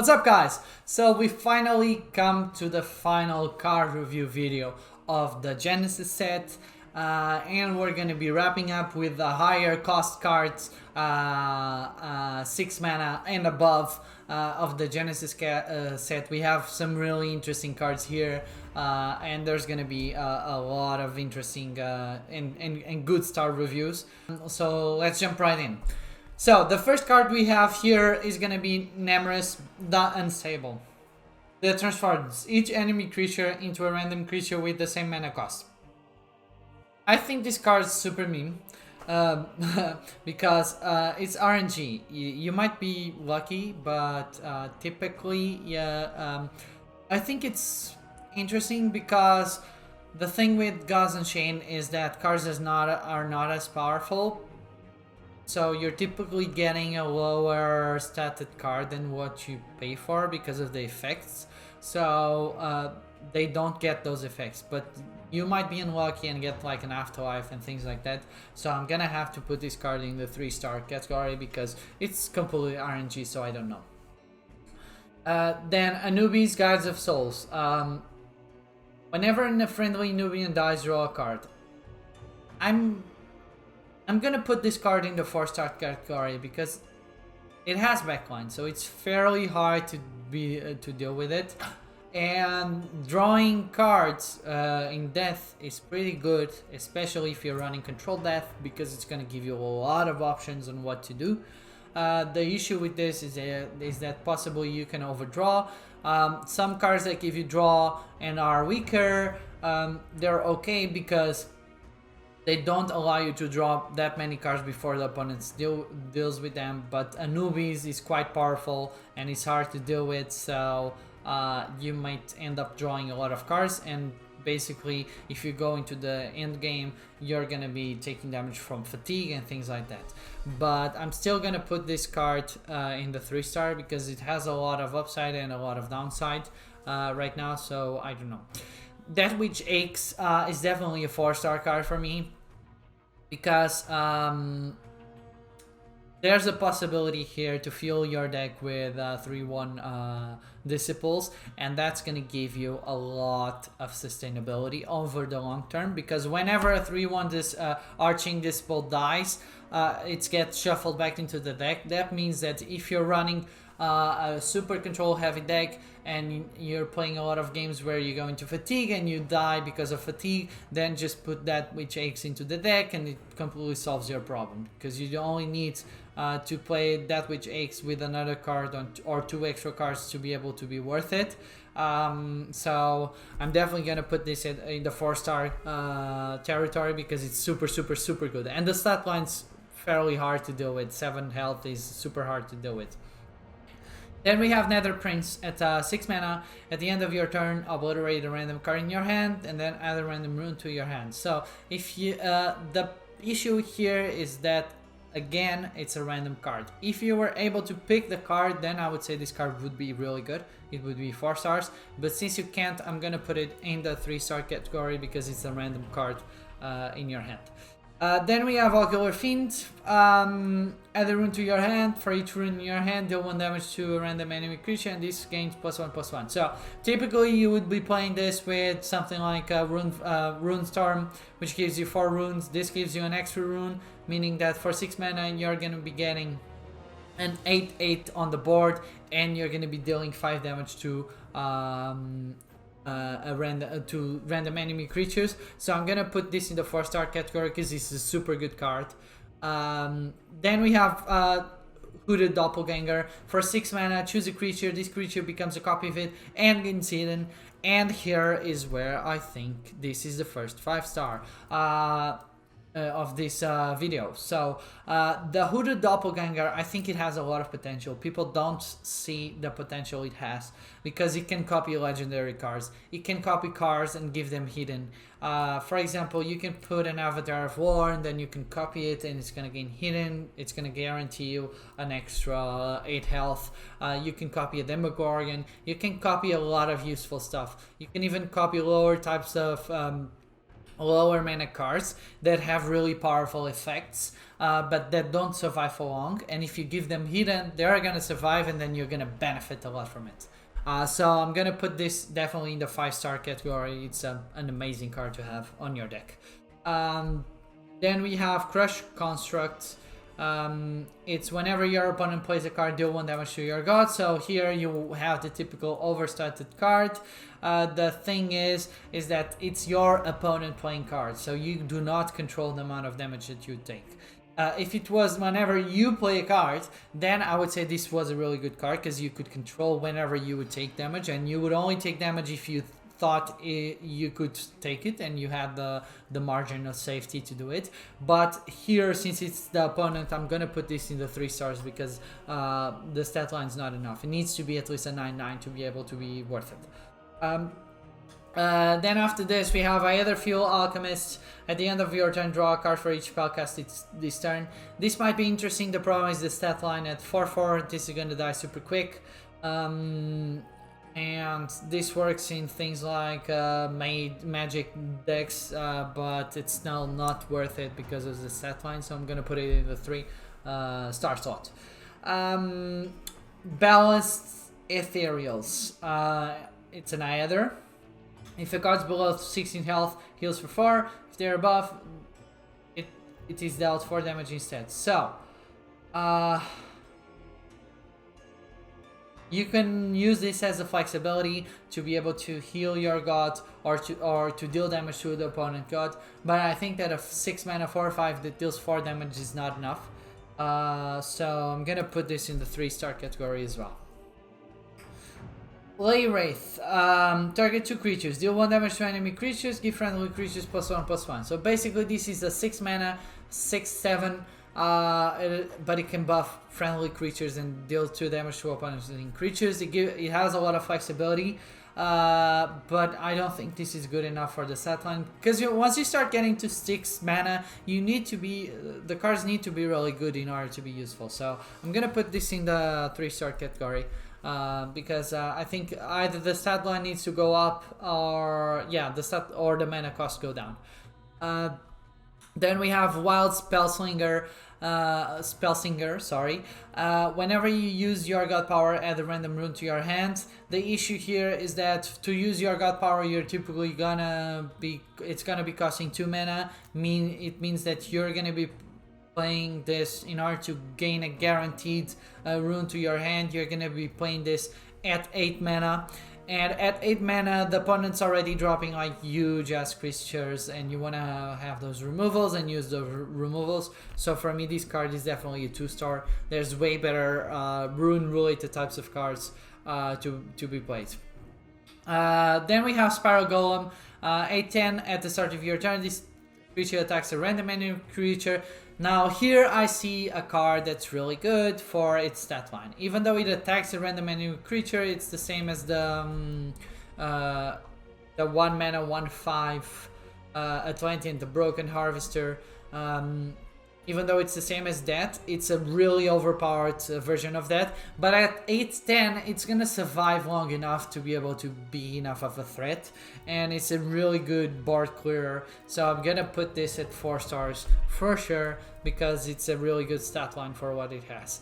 What's up, guys? So we finally come to the final card review video of the Genesis set, and we're gonna be wrapping up with the higher cost cards, 6 mana and above of the Genesis set. We have some really interesting cards here, and there's gonna be a lot of interesting and good start reviews. So let's jump right in. So the first card we have here is gonna be Nemrus the Unstable. That transforms each enemy creature into a random creature with the same mana cost. I think this card is super meme because it's RNG. You might be lucky, but typically, yeah. I think it's interesting because the thing with Unchained is that cards are not as powerful. So you're typically getting a lower stated card than what you pay for because of the effects. So they don't get those effects, but you might be unlucky and get like an afterlife and things like that. So I'm gonna have to put this card in the 3-star category because it's completely RNG, so I don't know. Then Anubis Guides of Souls. Whenever a friendly Nubian dies, draw a card. I'm gonna put this card in the 4-star category because it has backline, so it's fairly hard to deal with it. And drawing cards in death is pretty good, especially if you're running control death, because it's gonna give you a lot of options on what to do. The issue with this is that possibly you can overdraw. Some cards that give you draw and are weaker, they're okay because they don't allow you to draw that many cards before the opponent deals with them, but Anubis is quite powerful and it's hard to deal with, so you might end up drawing a lot of cards, and basically if you go into the end game you're gonna be taking damage from fatigue and things like that. But I'm still gonna put this card in the 3-star because it has a lot of upside and a lot of downside right now, so I don't know. That Which Aches is definitely a 4-star card for me because there's a possibility here to fill your deck with 3-1 Disciples, and that's going to give you a lot of sustainability over the long term, because whenever a 3-1 Arching Disciple dies, it gets shuffled back into the deck. That means that if you're running a super control heavy deck and you're playing a lot of games where you go into fatigue and you die because of fatigue, then just put That Which Aches into the deck and it completely solves your problem, because you only need to play That Which Aches with another card or 2 extra cards to be able to be worth it. So I'm definitely gonna put this in the 4-star territory because it's super good, and the stat line's fairly hard to deal with. 7 health is super hard to deal with. Then we have Nether Prince at 6 mana. At the end of your turn, obliterate a random card in your hand and then add a random rune to your hand. So if you the issue here is that, again, it's a random card. If you were able to pick the card, then I would say this card would be really good. It would be 4 stars, but since you can't, I'm gonna put it in the 3-star category because it's a random card in your hand. Then we have Ocular Fiend. Add a rune to your hand. For each rune in your hand, deal 1 damage to a random enemy creature, and this gains +1/+1. So typically you would be playing this with something like a Rune Storm, which gives you 4 runes. This gives you an extra rune, meaning that for 6 mana you're going to be getting an 8/8 on the board, and you're going to be dealing 5 damage to random enemy creatures. So I'm gonna put this in the 4-star category because this is a super good card. Then we have Hooded Doppelganger. For 6 mana, choose a creature. This creature becomes a copy of it and gains hidden. And here is where I think this is the first 5-star of this video. So the Hooded Doppelganger, I think it has a lot of potential. People don't see the potential it has because it can copy legendary cards. It can copy cards and give them hidden. For example, you can put an Avatar of War and then you can copy it and it's gonna gain hidden. It's gonna guarantee you an extra 8 health. You can copy a Demogorgon. You can copy a lot of useful stuff. You can even copy lower types of lower mana cards that have really powerful effects, but that don't survive for long. And if you give them hidden, they are gonna survive, and then you're gonna benefit a lot from it. So I'm gonna put this definitely in the 5-star category. It's an amazing card to have on your deck. Then we have Crush Construct. It's whenever your opponent plays a card, deal 1 damage to your god. So here you have the typical overstated card. The thing is that it's your opponent playing cards, so you do not control the amount of damage that you take. If it was whenever you play a card, then I would say this was a really good card, because you could control whenever you would take damage, and you would only take damage if you thought you could take it and you had the margin of safety to do it. But here, since it's the opponent, I'm gonna put this in the 3 stars, because the stat line is not enough. It needs to be at least a 9/9 to be able to be worth it. Then after this we have Aether Fuel Alchemist. At the end of your turn, draw a card for each spell cast this turn. This might be interesting. The problem is the stat line at 4/4. This is gonna die super quick. And this works in things like magic decks, but it's still not worth it because of the stat line, so I'm gonna put it in the 3-star slot. Balanced Ethereals. It's an Aether. If a card's below 16 health, heals for 4. If they're above, it is dealt 4 damage instead. So you can use this as a flexibility to be able to heal your god or to deal damage to the opponent god. But I think that a 6 mana 4/5 that deals 4 damage is not enough. So I'm gonna put this in the 3-star category as well. Lay Wraith. Target 2 creatures. Deal 1 damage to enemy creatures. Give friendly creatures +1/+1. So basically this is a 6 mana 6/7. But it can buff friendly creatures and deal 2 damage to opposing creatures. It has a lot of flexibility, but I don't think this is good enough for the set line, because once you start getting to 6 mana, you need to be the cards need to be really good in order to be useful. So I'm gonna put this in the 3-star category, because I think either the stat line needs to go up, or the stat or the mana cost go down. Then we have Wild Spellslinger. Sorry. Whenever you use your god power, add a random rune to your hand. The issue here is that to use your god power, you're typically it's gonna be costing 2 mana. It means that you're gonna be playing this in order to gain a guaranteed rune to your hand. You're gonna be playing this at 8 mana. And at 8 mana, the opponent's already dropping like huge ass creatures, and you want to have those removals and use the removals. So for me, this card is definitely a 2-star. There's way better rune related types of cards to be played. Then we have Spiral Golem. 8/10 at the start of your turn. This creature attacks a random enemy creature. Now here I see a card that's really good for its stat line. Even though it attacks a random enemy creature, it's the same as the 1 mana 1/5 Atlantean, the Broken Harvester. Even though it's the same as that, it's a really overpowered version of that. But at 8/10, it's gonna survive long enough to be able to be enough of a threat, and it's a really good board clearer. So I'm gonna put this at 4 stars for sure, because it's a really good stat line for what it has.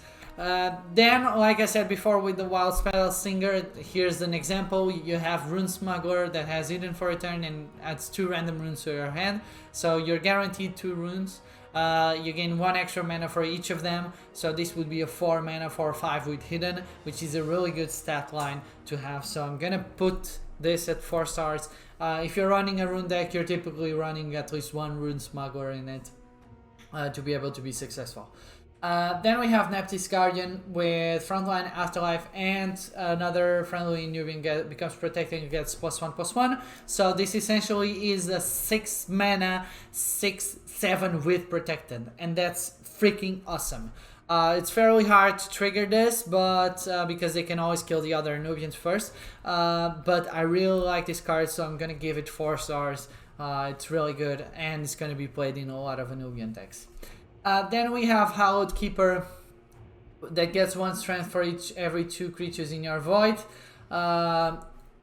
Then, like I said before, with the Wild Spellslinger, here's an example. You have Rune Smuggler that has hidden for a turn and adds 2 random runes to your hand. So you're guaranteed 2 runes. You gain 1 extra mana for each of them, so this would be a 4 mana 4/5 with hidden, which is a really good stat line to have. So I'm gonna put this at 4 stars. If you're running a rune deck, you're typically running at least 1 Rune Smuggler in it to be able to be successful. Then we have Neptis Guardian with Frontline, Afterlife, and another friendly Nubian becomes protected and gets +1/+1. So this essentially is a 6 mana 6/7 with protected, and that's freaking awesome. It's fairly hard to trigger this, but because they can always kill the other Nubians first. But I really like this card, so I'm gonna give it 4 stars. It's really good, and it's gonna be played in a lot of Nubian decks. Then we have Hallowed Keeper that gets 1 strength for every 2 creatures in your void.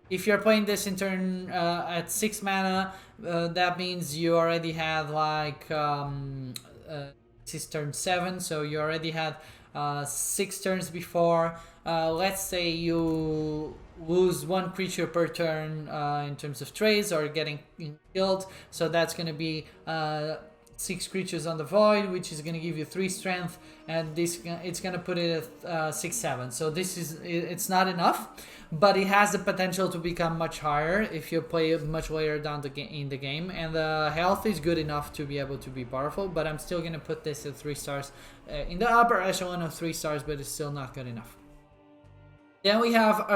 if you're playing this in turn at 6 mana, that means you already had like this is turn 7, so you already had 6 turns before. Let's say you lose 1 creature per turn in terms of trades or getting killed, so that's going to be 6 creatures on the void, which is going to give you 3 strength, and this it's going to put it at 6/7. So this is, it's not enough, but it has the potential to become much higher if you play it much later down in the game, and the health is good enough to be able to be powerful. But I'm still going to put this at 3 stars, in the upper echelon of 3 stars, but it's still not good enough. Then we have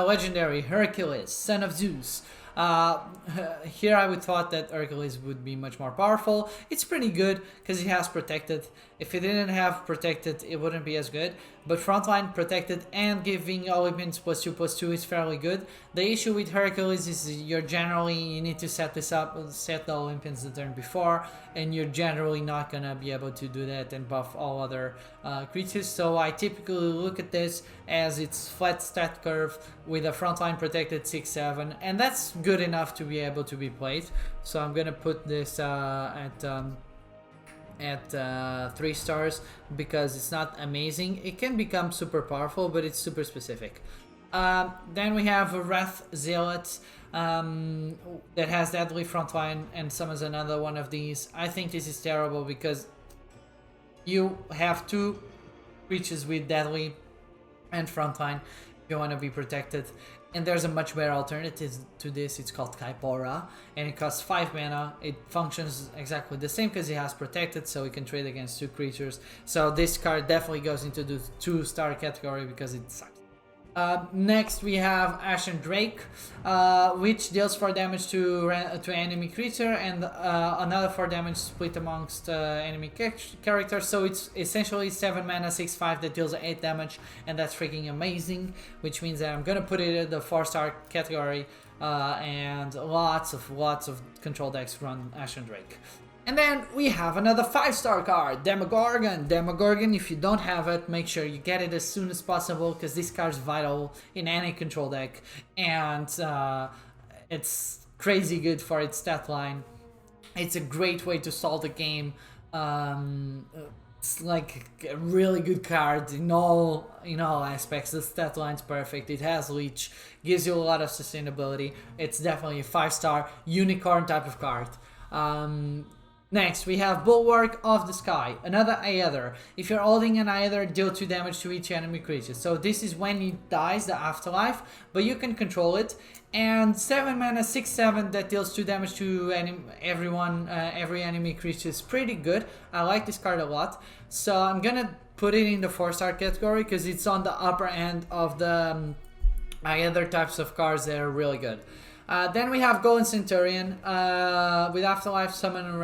legendary Hercules, son of Zeus. Here I would thought that Hercules would be much more powerful. It's pretty good because he has protected. If it didn't have protected, it wouldn't be as good. But frontline protected and giving Olympians +2/+2 is fairly good. The issue with Hercules is you need to set this up, set the Olympians the turn before, and you're generally not gonna be able to do that and buff all other creatures. So I typically look at this as its flat stat curve with a frontline protected 6/7, and that's good enough to be able to be played. So I'm gonna put this at 3 stars because it's not amazing. It can become super powerful, but it's super specific. Then we have a Wrath Zealot that has Deadly Frontline and summons another one of these. I think this is terrible because you have 2 creatures with Deadly and Frontline if you want to be protected. And there's a much better alternative to this. It's called Kaipora, and it costs 5 mana. It functions exactly the same because it has protected, so it can trade against 2 creatures. So this card definitely goes into the 2-star category because it sucks. Next we have Ashen Drake, which deals 4 damage to enemy creature and another 4 damage split amongst enemy characters. So it's essentially 7 mana 6/5 that deals 8 damage, and that's freaking amazing. Which means that I'm gonna put it in the 4-star category, and lots of control decks run Ashen Drake. And then we have another 5-star card, Demogorgon. Demogorgon, if you don't have it, make sure you get it as soon as possible because this card's vital in any control deck, and it's crazy good for its stat line. It's a great way to solve the game. It's like a really good card in all aspects. The stat line's perfect. It has leech, gives you a lot of sustainability. It's definitely a 5-star unicorn type of card. Next, we have Bulwark of the Sky, another Aether. If you're holding an Aether, deal 2 damage to each enemy creature. So this is when it dies, the afterlife, but you can control it. And 7 mana 6/7 that deals 2 damage to every enemy creature is pretty good. I like this card a lot. So I'm gonna put it in the 4-star category because it's on the upper end of the Aether types of cards that are really good. Then we have Golden Centurion with Afterlife, summon a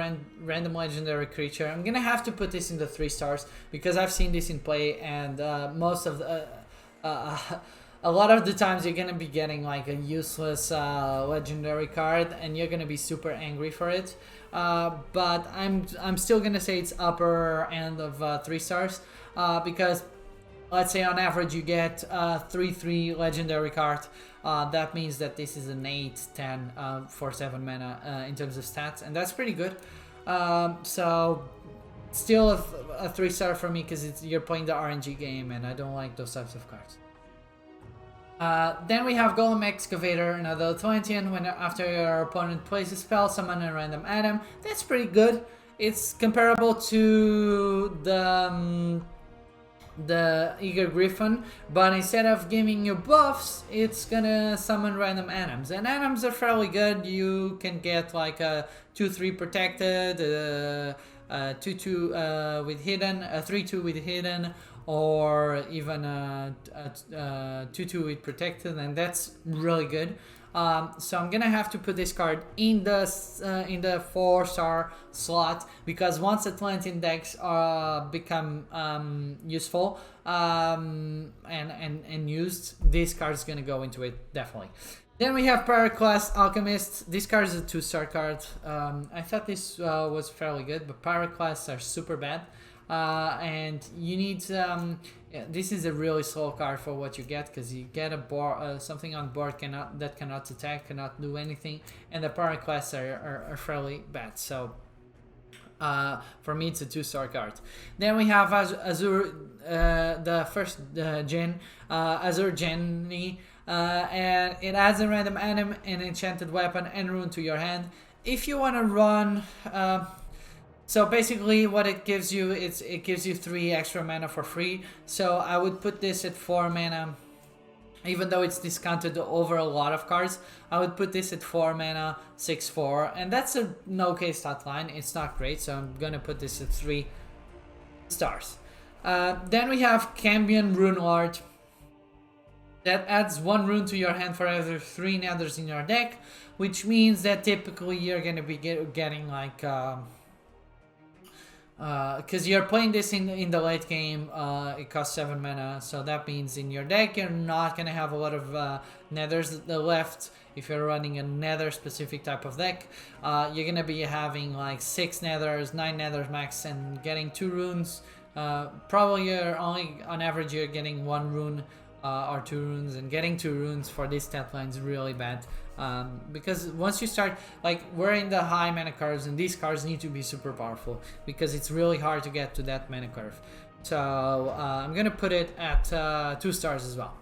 random legendary creature. I'm gonna have to put this in the 3 stars because I've seen this in play, and a lot of the times you're gonna be getting like a useless legendary card, and you're gonna be super angry for it. But I'm still gonna say it's upper end of 3 stars because let's say on average you get 3/3 legendary card. That means that this is an 8/10 for 7 mana in terms of stats, and that's pretty good. So still a 3-star for me because you're playing the RNG game, and I don't like those types of cards. Then we have Golem Excavator, another Atlantean. When after your opponent plays a spell, summon a random atom. That's pretty good. It's comparable to the Eager Griffin, but instead of giving you buffs, it's gonna summon random atoms, and atoms are fairly good. You can get like a 2/3 protected, 2/2 with hidden, a 3/2 with hidden, or even a 2/2 with protected, and that's really good. So I'm gonna have to put this card in the 4-star slot because once Atlantean decks become useful and used, this card is gonna go into it definitely. Then we have Pyroclast Alchemist. This card is a 2-star card. I thought this was fairly good, but Pyroclasts are super bad. And you need Yeah, this is a really slow card for what you get, because you get a board, something on board cannot attack, cannot do anything, and the power quests are fairly bad. So for me, it's a 2-star card. Then we have Azure, the first gen, Azure Genie, and it adds a random item, an enchanted weapon, and rune to your hand. If you want to run. So basically what it gives you is it gives you 3 extra mana for free. So I would put this at 4 mana. Even though it's discounted over a lot of cards, I would put this at 4 mana, 6/4, and that's an okay stat line. It's not great, so I'm gonna put this at 3 stars. Then we have Cambion Rune Lord. That adds 1 rune to your hand for every 3 nethers in your deck, which means that typically you're gonna be getting like. Because you're playing this in the late game, it costs 7 mana, so that means in your deck you're not gonna have a lot of nethers left. If you're running a nether specific type of deck, you're gonna be having like 6 nethers, 9 nethers max, and getting 2 runes. Probably you're only on average you're getting 1 rune or 2 runes, and getting 2 runes for this stat line is really bad. Because once you start, like, we're in the high mana curves, and these cards need to be super powerful because it's really hard to get to that mana curve. So I'm gonna put it at 2 stars as well.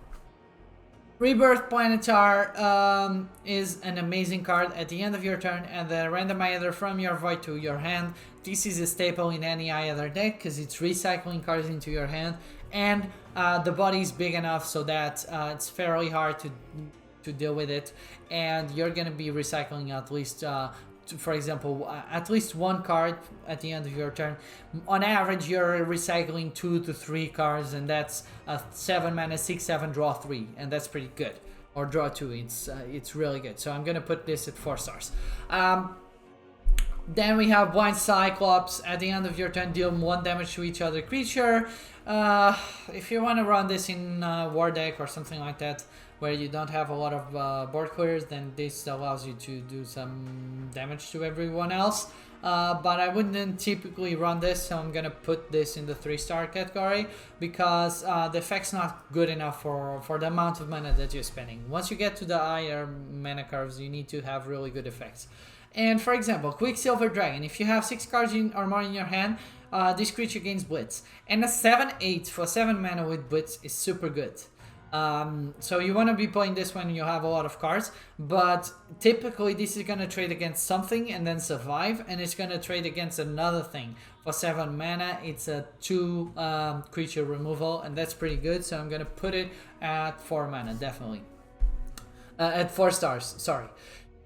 Rebirth Planetar is an amazing card. At the end of your turn, add a random either from your void to your hand. This is a staple in any other deck because it's recycling cards into your hand, and the body is big enough so that it's fairly hard to deal with it, and you're gonna be recycling at least for example at least 1 card at the end of your turn. On average you're recycling 2 to 3 cards, and that's 7 mana, 6/7, draw 3, and that's pretty good. Or draw 2, it's really good. So I'm gonna put this at 4 stars. Then we have Blind Cyclops. At the end of your turn, deal 1 damage to each other creature. If you want to run this in War deck or something like that, where you don't have a lot of board clears, then this allows you to do some damage to everyone else. But I wouldn't typically run this, so I'm gonna put this in the 3-star category because the effect's not good enough for the amount of mana that you're spending. Once you get to the higher mana curves, you need to have really good effects. And for example, Quicksilver Dragon, if you have 6 cards or more in your hand, this creature gains Blitz. And a 7/8 for 7 mana with Blitz is super good. So you want to be playing this when you have a lot of cards, but typically this is going to trade against something and then survive, and it's going to trade against another thing. For 7 mana, it's a 2 creature removal, and that's pretty good, so I'm going to put it at 4 mana, definitely. At 4 stars, sorry.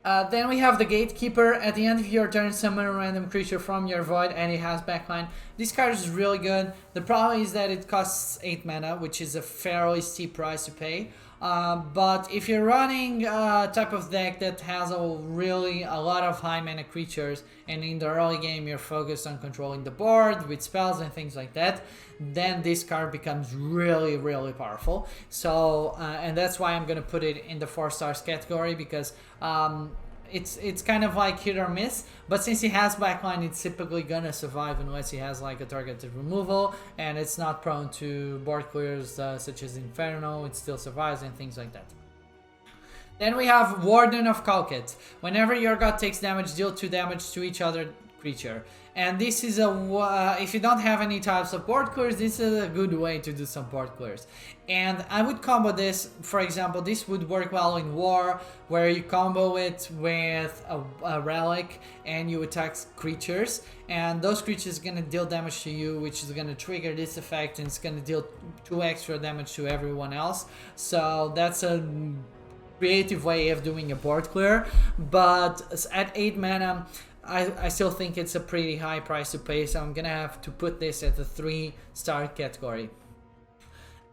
Then we have the Gatekeeper. At the end of your turn, summon a random creature from your void, and it has backline. This card is really good. The problem is that it costs 8 mana, which is a fairly steep price to pay. But if you're running a type of deck that has a lot of high mana creatures, and in the early game you're focused on controlling the board with spells and things like that, then this card becomes really, really powerful. So, and that's why I'm gonna put it in the 4 stars category, because it's kind of like hit or miss, but since he has backline, it's typically gonna survive unless he has like a targeted removal, and it's not prone to board clears such as Inferno. It still survives and things like that. Then we have Warden of Kalket. Whenever your god takes damage, deal 2 damage to each other creature. And this is if you don't have any types of board clears, this is a good way to do some board clears. And I would combo this, for example, this would work well in War, where you combo it with a relic and you attack creatures, and those creatures are gonna deal damage to you, which is gonna trigger this effect, and it's gonna deal 2 extra damage to everyone else. So that's a creative way of doing a board clear, but at 8 mana, I still think it's a pretty high price to pay, so I'm gonna have to put this at the 3-star category.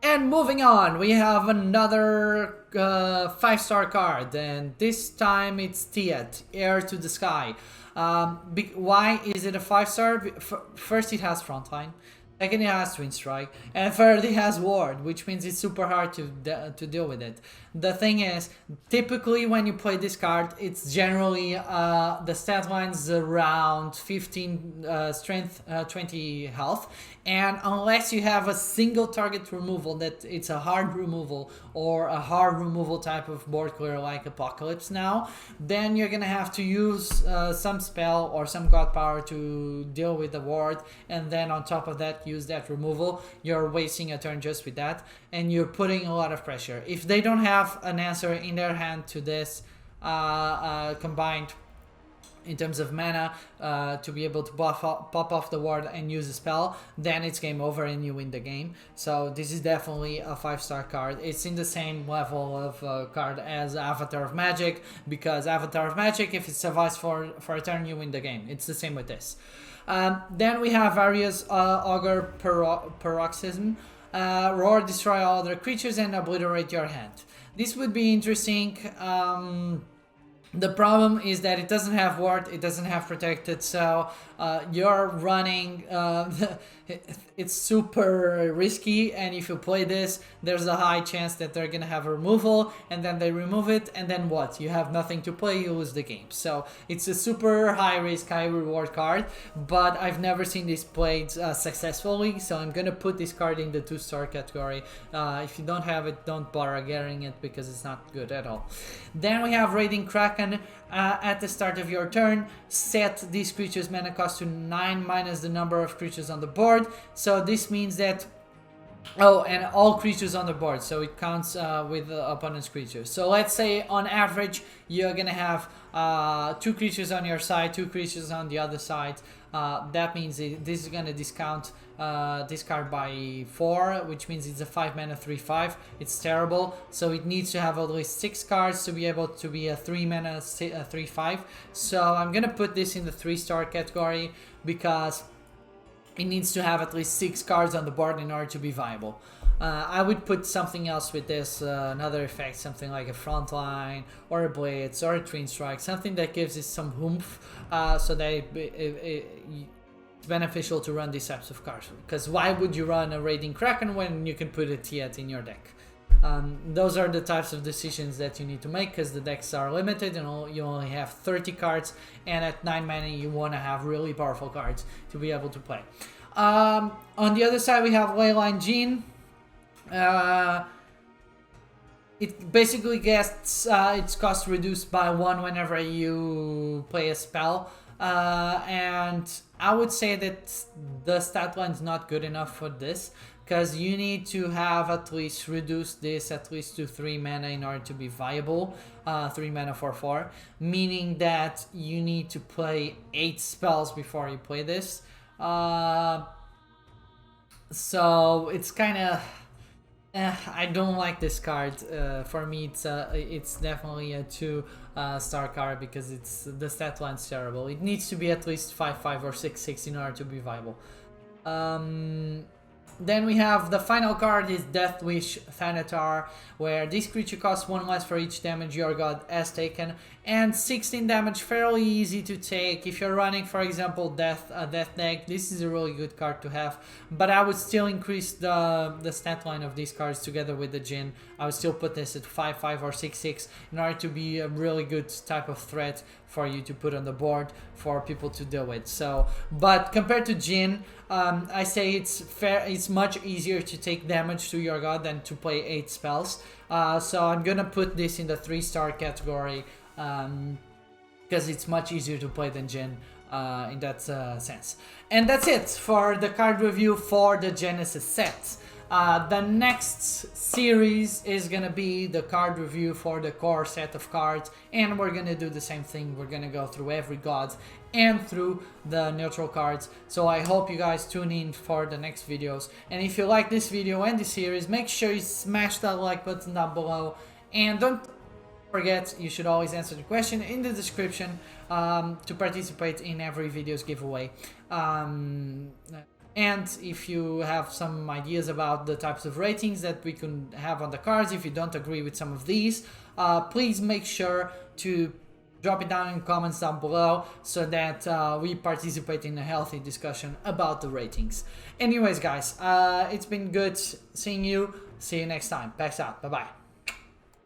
And moving on, we have another 5-star card, and this time it's Tiet, Heir to the Sky. Why is it a 5-star? First, it has frontline. Second, it has Twin Strike, and third, it has Ward, which means it's super hard to deal with it. The thing is, typically when you play this card, it's generally the stat line's around 15 strength, 20 health, and unless you have a single target removal that it's a hard removal or a hard removal type of board clear like Apocalypse now, then you're gonna have to use some spell or some god power to deal with the ward, and then on top of that use that removal. You're wasting a turn just with that, and you're putting a lot of pressure. If they don't have an answer in their hand to this combined in terms of mana to be able to pop off the ward and use a spell, then it's game over and you win the game. So this is definitely a 5-star card. It's in the same level of card as Avatar of Magic, because Avatar of Magic, if it survives for a turn, you win the game. It's the same with this. Then we have various Augur Paroxysm. Roar, destroy all other creatures and obliterate your hand. This would be interesting. The problem is that it doesn't have ward, it doesn't have protected, so you're running, it's super risky, and if you play this, there's a high chance that they're gonna have a removal, and then they remove it, and then what? You have nothing to play, you lose the game. So it's a super high risk, high reward card, but I've never seen this played successfully, so I'm gonna put this card in the 2-star category. If you don't have it, don't bother getting it, because it's not good at all. Then we have Raiding Kraken. At the start of your turn, set this creature's mana cost to 9 minus the number of creatures on the board. So this means that, oh, and all creatures on the board, so it counts with the opponent's creatures. So let's say on average you're gonna have 2 creatures on your side, 2 creatures on the other side. That means this is gonna discount this card by 4, which means it's a 5 mana 3/5. It's terrible, so it needs to have at least 6 cards to be able to be a 3 mana 3/5. So I'm gonna put this in the 3-star category because it needs to have at least 6 cards on the board in order to be viable. I would put something else with this, another effect, something like a Frontline or a Blitz or a Twin Strike, something that gives it some oomph, so that it's beneficial to run these types of cards. Because why would you run a Raiding Kraken when you can put a Tiet in your deck? Those are the types of decisions that you need to make, because the decks are limited and you only have 30 cards, and at 9 mana you want to have really powerful cards to be able to play. On the other side we have Leyline Gene. It basically gets its cost reduced by 1 whenever you play a spell, and I would say that the stat line is not good enough for this, because you need to have at least reduced this at least to 3 mana in order to be viable. 3 mana for 4, meaning that you need to play 8 spells before you play this. So it's kind of I don't like this card. For me, it's definitely a 2-star card, because the stat line's terrible. It needs to be at least 5/5 or 6/6 in order to be viable. Then we have the final card is Death Wish Thanatar, where this creature costs 1 less for each damage your god has taken, and 16 damage, fairly easy to take. If you're running, for example, Death deck, this is a really good card to have, but I would still increase the stat line of these cards together with the Djinn. I would still put this at 5/5 or 6/6 in order to be a really good type of threat for you to put on the board for people to deal with. So, but compared to Djinn, I say it's much easier to take damage to your god than to play 8 spells. So I'm gonna put this in the 3-star category, because it's much easier to play than Djinn in that sense. And that's it for the card review for the Genesis set. The next series is gonna be the card review for the core set of cards, and we're gonna do the same thing. We're gonna go through every god and through the neutral cards. So I hope you guys tune in for the next videos, and if you like this video and this series, make sure you smash that like button down below, and don't forget, you should always answer the question in the description to participate in every video's giveaway. And if you have some ideas about the types of ratings that we can have on the cards, if you don't agree with some of these, please make sure to drop it down in comments down below so that we participate in a healthy discussion about the ratings. Anyways, guys, it's been good seeing you. See you next time. Peace out. Bye bye.